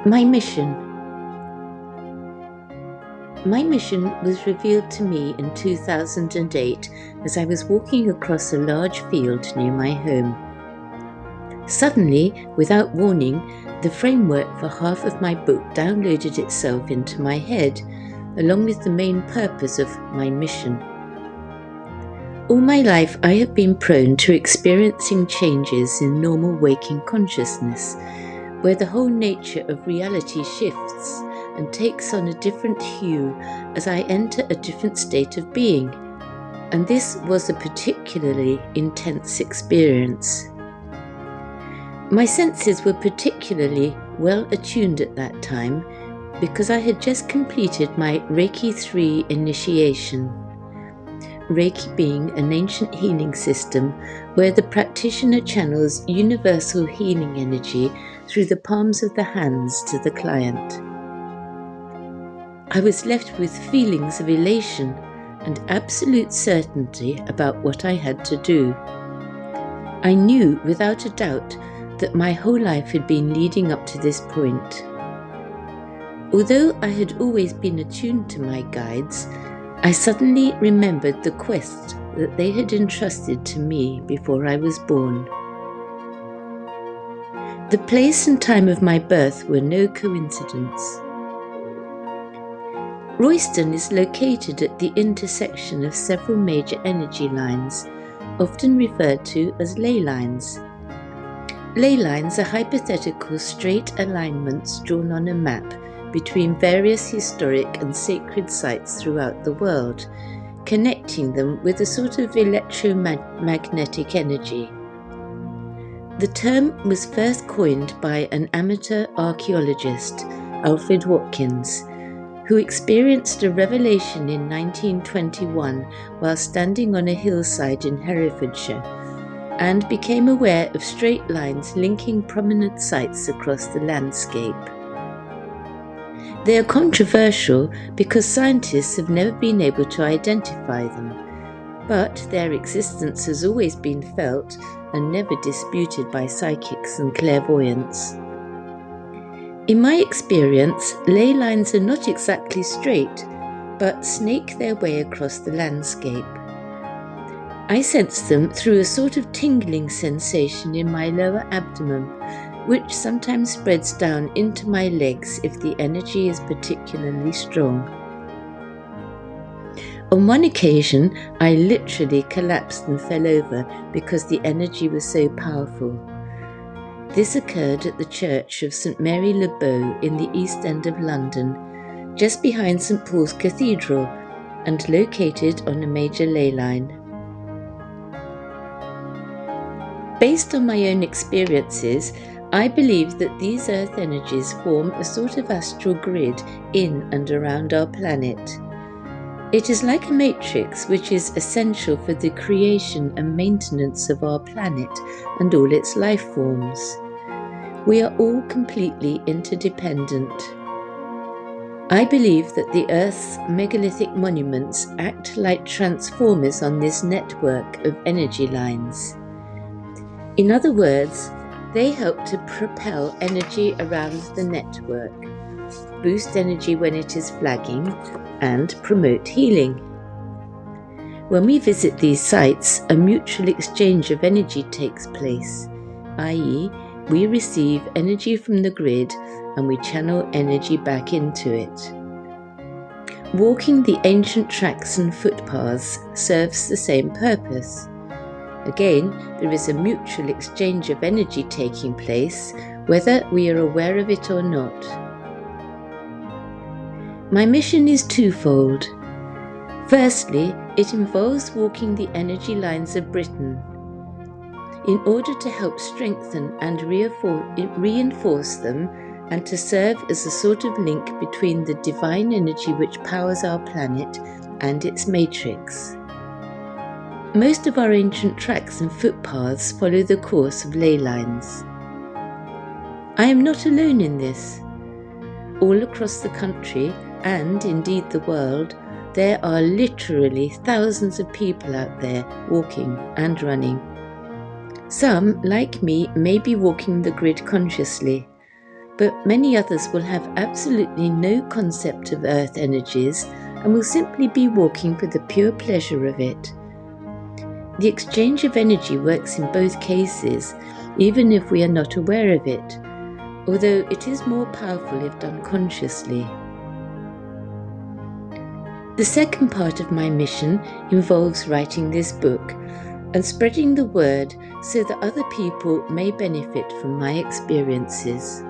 My mission. My mission was revealed to me in 2008 as I was walking across a large field near my home. Suddenly, without warning, the framework for half of my book downloaded itself into my head, along with the main purpose of my mission. All my life I have been prone to experiencing changes in normal waking consciousness, where the whole nature of reality shifts and takes on a different hue as I enter a different state of being, and this was a particularly intense experience. My senses were particularly well attuned at that time because I had just completed my Reiki 3 initiation. Reiki being an ancient healing system where the practitioner channels universal healing energy through the palms of the hands to the client. I was left with feelings of elation and absolute certainty about what I had to do. I knew without a doubt that my whole life had been leading up to this point. Although I had always been attuned to my guides, I suddenly remembered the quest that they had entrusted to me before I was born. The place and time of my birth were no coincidence. Royston is located at the intersection of several major energy lines, often referred to as ley lines. Ley lines are hypothetical straight alignments drawn on a map between various historic and sacred sites throughout the world, connecting them with a sort of electromagnetic energy. The term was first coined by an amateur archaeologist, Alfred Watkins, who experienced a revelation in 1921 while standing on a hillside in Herefordshire, and became aware of straight lines linking prominent sites across the landscape. They are controversial because scientists have never been able to identify them, but their existence has always been felt and never disputed by psychics and clairvoyants. In my experience, ley lines are not exactly straight, but snake their way across the landscape. I sense them through a sort of tingling sensation in my lower abdomen, which sometimes spreads down into my legs if the energy is particularly strong. On one occasion, I literally collapsed and fell over because the energy was so powerful. This occurred at the church of St Mary le Bow in the East End of London, just behind St Paul's Cathedral and located on a major ley line. Based on my own experiences, I believe that these earth energies form a sort of astral grid in and around our planet. It is like a matrix which is essential for the creation and maintenance of our planet and all its life forms. We are all completely interdependent. I believe that the Earth's megalithic monuments act like transformers on this network of energy lines. In other words, they help to propel energy around the network, boost energy when it is flagging, and promote healing. When we visit these sites, a mutual exchange of energy takes place, i.e., we receive energy from the grid and we channel energy back into it. Walking the ancient tracks and footpaths serves the same purpose. Again, there is a mutual exchange of energy taking place, whether we are aware of it or not. My mission is twofold. Firstly, it involves walking the energy lines of Britain in order to help strengthen and reinforce them and to serve as a sort of link between the divine energy which powers our planet and its matrix. Most of our ancient tracks and footpaths follow the course of ley lines. I am not alone in this. All across the country, and indeed the world, there are literally thousands of people out there walking and running. Some, like me, may be walking the grid consciously. but many others will have absolutely no concept of earth energies and will simply be walking for the pure pleasure of it. The exchange of energy works in both cases, even if we are not aware of it, although it is more powerful if done consciously. The second part of my mission involves writing this book and spreading the word so that other people may benefit from my experiences.